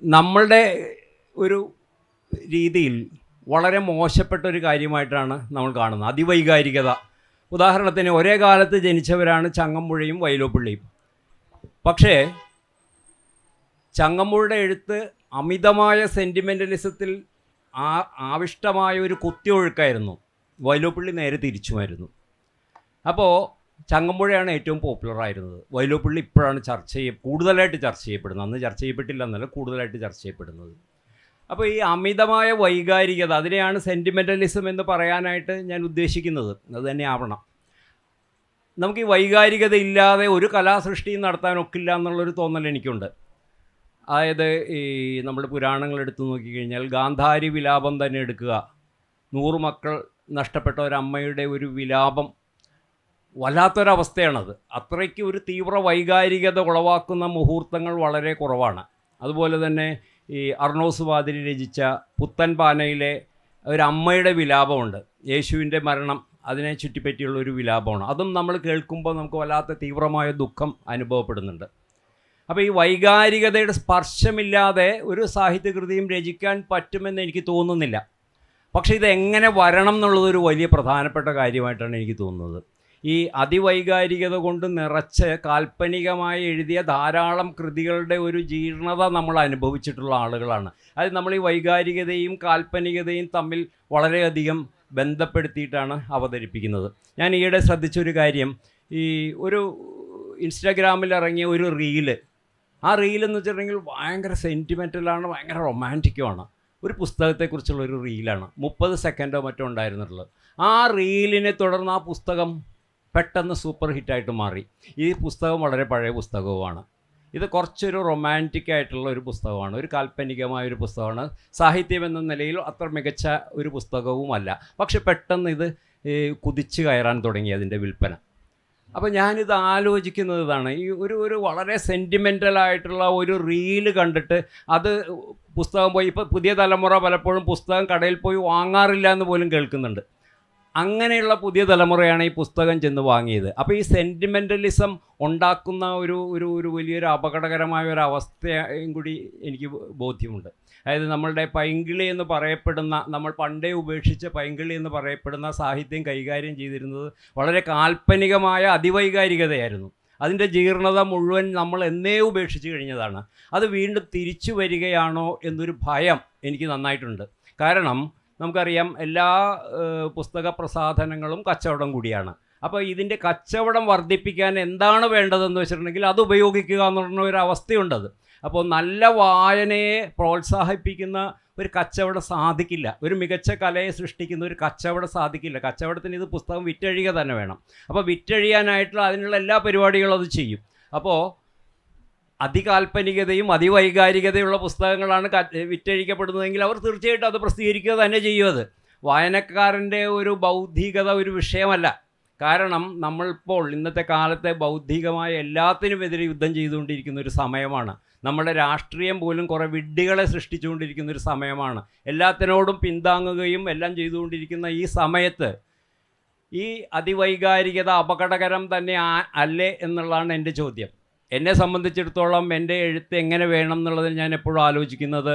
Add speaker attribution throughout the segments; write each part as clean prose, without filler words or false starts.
Speaker 1: നമ്മളുടെ ഒരു രീതിയിൽ വളരെ മോശപ്പെട്ട ഒരു കാര്യമായിട്ടാണ് നമ്മൾ കാണുന്നത്, അതിവൈകാരികത. ഉദാഹരണത്തിന് ഒരേ കാലത്ത് ജനിച്ചവരാണ് ചങ്ങമ്പുഴയും വൈലോപ്പിള്ളിയും. പക്ഷേ ചങ്ങമ്പുഴയുടെ എഴുത്ത് അമിതമായ സെൻറ്റിമെൻ്റലിസത്തിൽ ആവിഷ്ടമായ ഒരു കുത്തിയൊഴുക്കായിരുന്നു. വൈലോപ്പിള്ളി നേരെ തിരിച്ചുമായിരുന്നു. അപ്പോൾ ചങ്ങമ്പുഴയാണ് ഏറ്റവും പോപ്പുലറായിരുന്നത്. വൈലോപ്പിള്ളി ഇപ്പോഴാണ് കൂടുതലായിട്ട് ചർച്ച ചെയ്യപ്പെടുന്നത്. അന്ന് ചർച്ച ചെയ്യപ്പെട്ടില്ല എന്നല്ല, കൂടുതലായിട്ട് ചർച്ച ചെയ്യപ്പെടുന്നത്. അപ്പോൾ ഈ അമിതമായ വൈകാരികത, അതിനെയാണ് സെൻറ്റിമെൻ്റലിസം എന്ന് പറയാനായിട്ട് ഞാൻ ഉദ്ദേശിക്കുന്നത്. അത് തന്നെ ആവണം. നമുക്ക് ഈ വൈകാരികത ഇല്ലാതെ ഒരു കലാസൃഷ്ടിയും നടത്താനൊക്കില്ല എന്നുള്ളൊരു തോന്നൽ എനിക്കുണ്ട്. അതായത് ഈ നമ്മൾ പുരാണങ്ങൾ എടുത്തു നോക്കിക്കഴിഞ്ഞാൽ ഗാന്ധാരി വിലാപം തന്നെ എടുക്കുക. 100 മക്കൾ നഷ്ടപ്പെട്ട ഒരമ്മയുടെ ഒരു വിലാപം വല്ലാത്തൊരവസ്ഥയാണത്. അത്രയ്ക്ക് ഒരു തീവ്ര വൈകാരികത ഉളവാക്കുന്ന മുഹൂർത്തങ്ങൾ വളരെ കുറവാണ്. അതുപോലെ തന്നെ ഈ അർണോസ് വാതിരി രചിച്ച പുത്തൻ പാനയിലെ ഒരമ്മയുടെ വിലാപമുണ്ട്. യേശുവിൻ്റെ മരണം, അതിനെ ചുറ്റിപ്പറ്റിയുള്ള ഒരു വിലാപമാണ്. അതും നമ്മൾ കേൾക്കുമ്പോൾ നമുക്ക് വല്ലാത്ത തീവ്രമായ ദുഃഖം അനുഭവപ്പെടുന്നുണ്ട്. അപ്പോൾ ഈ വൈകാരികതയുടെ സ്പർശമില്ലാതെ ഒരു സാഹിത്യകൃതിയും രചിക്കാൻ പറ്റുമെന്ന് എനിക്ക് തോന്നുന്നില്ല. പക്ഷേ ഇതെങ്ങനെ വരണം എന്നുള്ളതൊരു വലിയ പ്രധാനപ്പെട്ട കാര്യമായിട്ടാണ് എനിക്ക് തോന്നുന്നത്. ഈ അതിവൈകാരികത കൊണ്ട് നിറച്ച് കാൽപ്പനികമായി എഴുതിയ ധാരാളം കൃതികളുടെ ഒരു ജീർണത നമ്മൾ അനുഭവിച്ചിട്ടുള്ള ആളുകളാണ്. അത് നമ്മൾ ഈ വൈകാരികതയും കാൽപ്പനികതയും തമ്മിൽ വളരെയധികം ബന്ധപ്പെടുത്തിയിട്ടാണ് അവതരിപ്പിക്കുന്നത്. ഞാൻ ഈയിടെ ശ്രദ്ധിച്ചൊരു കാര്യം, ഈ ഒരു ഇൻസ്റ്റാഗ്രാമിൽ ഇറങ്ങിയ ഒരു റീല്, ആ റീലെന്ന് വെച്ചിട്ടുണ്ടെങ്കിൽ ഭയങ്കര സെൻറ്റിമെൻ്റലാണ്, ഭയങ്കര റൊമാൻറ്റിക്കുമാണ്. ഒരു പുസ്തകത്തെക്കുറിച്ചുള്ളൊരു റീലാണ്. 30 സെക്കൻഡോ മറ്റോ ഉണ്ടായിരുന്നുള്ളത്. ആ റീലിനെ തുടർന്ന് ആ പുസ്തകം പെട്ടെന്ന് സൂപ്പർ ഹിറ്റായിട്ട് മാറി. ഈ പുസ്തകം വളരെ പഴയ പുസ്തകവുമാണ്. ഇത് കുറച്ചൊരു റൊമാൻറ്റിക് ആയിട്ടുള്ള ഒരു പുസ്തകമാണ്, ഒരു കാൽപ്പനികമായൊരു പുസ്തകമാണ്. സാഹിത്യം എന്ന നിലയിൽ അത്ര മികച്ച ഒരു പുസ്തകവുമല്ല. പക്ഷെ പെട്ടെന്ന് ഇത് കുതിച്ച് കയറാൻ തുടങ്ങി അതിൻ്റെ വിൽപ്പന. അപ്പോൾ ഞാനിത് ആലോചിക്കുന്നത് ഇതാണ്, ഈ ഒരു വളരെ സെൻറ്റിമെൻ്റലായിട്ടുള്ള ഒരു റീല് കണ്ടിട്ട് അത് പുസ്തകം പോയി, ഇപ്പോൾ പുതിയ തലമുറ പലപ്പോഴും പുസ്തകം കടയിൽ പോയി വാങ്ങാറില്ല എന്ന് പോലും കേൾക്കുന്നുണ്ട്. അങ്ങനെയുള്ള പുതിയ തലമുറയാണ് ഈ പുസ്തകം ചെന്ന് വാങ്ങിയത്. അപ്പോൾ ഈ സെൻറ്റിമെൻ്റലിസം ഉണ്ടാക്കുന്ന ഒരു വലിയൊരു അപകടകരമായ ഒരു അവസ്ഥയും കൂടി എനിക്ക് ബോധ്യമുണ്ട്. അതായത് നമ്മളുടെ പൈങ്കിളി എന്ന് പറയപ്പെടുന്ന, നമ്മൾ പണ്ടേ ഉപേക്ഷിച്ച പൈങ്കിളി എന്ന് പറയപ്പെടുന്ന സാഹിത്യം കൈകാര്യം ചെയ്തിരുന്നത് വളരെ കാൽപ്പനികമായ അതിവൈകാരികതയായിരുന്നു. അതിൻ്റെ ജീർണത മുഴുവൻ നമ്മൾ എന്നേ ഉപേക്ഷിച്ച് കഴിഞ്ഞതാണ്. അത് വീണ്ടും തിരിച്ചു വരികയാണോ എന്നൊരു ഭയം എനിക്ക് നന്നായിട്ടുണ്ട്. കാരണം നമുക്കറിയാം, എല്ലാ പുസ്തക പ്രസാധനങ്ങളും കച്ചവടം കൂടിയാണ്. അപ്പോൾ ഇതിൻ്റെ കച്ചവടം വർദ്ധിപ്പിക്കാൻ എന്താണ് വേണ്ടതെന്ന് വെച്ചിട്ടുണ്ടെങ്കിൽ അത് ഉപയോഗിക്കുക എന്നുള്ള ഒരു അവസ്ഥയുണ്ടത്. അപ്പോൾ നല്ല വായനയെ പ്രോത്സാഹിപ്പിക്കുന്ന ഒരു കച്ചവടം സാധിക്കില്ല. ഒരു മികച്ച കലയെ സൃഷ്ടിക്കുന്ന ഒരു കച്ചവടം സാധിക്കില്ല. കച്ചവടത്തിന് ഇത് പുസ്തകം വിറ്റഴിയുക തന്നെ വേണം. അപ്പോൾ വിറ്റഴിയാനായിട്ടുള്ള അതിനുള്ള എല്ലാ പരിപാടികളും അത് ചെയ്യും. അപ്പോൾ അതികാൽപ്പനികതയും അതിവൈകാരികതയുള്ള പുസ്തകങ്ങളാണ് വിറ്റഴിക്കപ്പെടുന്നതെങ്കിൽ അവർ തീർച്ചയായിട്ടും അത് പ്രസിദ്ധീകരിക്കുക തന്നെ ചെയ്യും. അത് വായനക്കാരൻ്റെ ഒരു ബൗദ്ധികത ഒരു വിഷയമല്ല. കാരണം നമ്മളിപ്പോൾ ഇന്നത്തെ കാലത്തെ ബൗദ്ധികമായ എല്ലാത്തിനുമെതിരെ യുദ്ധം ചെയ്തുകൊണ്ടിരിക്കുന്ന ഒരു സമയമാണ്. നമ്മുടെ രാഷ്ട്രീയം പോലും കുറേ വിഡ്ഢികളെ സൃഷ്ടിച്ചുകൊണ്ടിരിക്കുന്ന ഒരു സമയമാണ്. എല്ലാത്തിനോടും പിന്താങ്ങുകയും എല്ലാം ചെയ്തുകൊണ്ടിരിക്കുന്ന ഈ സമയത്ത് ഈ അതിവൈകാരികത അപകടകരം തന്നെ അല്ലേ എന്നുള്ളതാണ് എൻ്റെ ചോദ്യം. എന്നെ സംബന്ധിച്ചിടത്തോളം എൻ്റെ എഴുത്ത് എങ്ങനെ വേണം എന്നുള്ളതിൽ ഞാൻ എപ്പോഴും ആലോചിക്കുന്നത്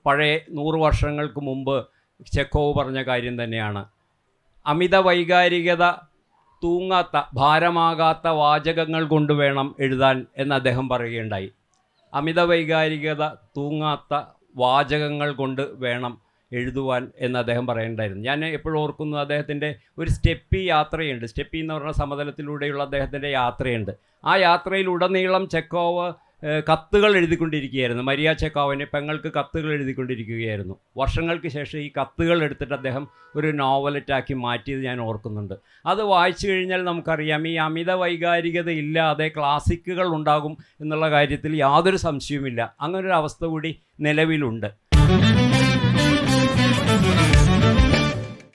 Speaker 1: പഴയ 100 വർഷങ്ങൾക്ക് മുമ്പ് ചെക്കോവ് പറഞ്ഞ കാര്യം തന്നെയാണ്. അമിത വൈകാരികത തൂങ്ങാത്ത, ഭാരമാകാത്ത വാചകങ്ങൾ കൊണ്ട് വേണം എഴുതാൻ എന്ന് അദ്ദേഹം പറയുകയുണ്ടായി. അമിത വൈകാരികത തൂങ്ങാത്ത വാചകങ്ങൾ കൊണ്ട് വേണം എഴുതുവാൻ എന്ന് അദ്ദേഹം പറയുന്നുണ്ടായിരുന്നു. ഞാൻ എപ്പോഴും ഓർക്കുന്നത് അദ്ദേഹത്തിൻ്റെ ഒരു സ്റ്റെപ്പി യാത്രയുണ്ട്. സ്റ്റെപ്പി എന്ന് പറഞ്ഞ സമതലത്തിലൂടെയുള്ള അദ്ദേഹത്തിൻ്റെ യാത്രയുണ്ട്. ആ യാത്രയിലുടനീളം ചെക്കോവ് കത്തുകൾ എഴുതിക്കൊണ്ടിരിക്കുകയായിരുന്നു. മരിയ ചെക്കോവിന് പെങ്ങൾക്ക് കത്തുകൾ എഴുതിക്കൊണ്ടിരിക്കുകയായിരുന്നു. വർഷങ്ങൾക്ക് ശേഷം ഈ കത്തുകൾ എടുത്തിട്ട് അദ്ദേഹം ഒരു നോവലറ്റാക്കി മാറ്റിയത് ഞാൻ ഓർക്കുന്നുണ്ട്. അത് വായിച്ചു കഴിഞ്ഞാൽ നമുക്കറിയാം, ഈ അമിത വൈകാരികത ഇല്ലാതെ ക്ലാസിക്കുകൾ ഉണ്ടാകും എന്നുള്ള കാര്യത്തിൽ യാതൊരു സംശയവുമില്ല. അങ്ങനൊരു അവസ്ഥ കൂടി നിലവിലുണ്ട്.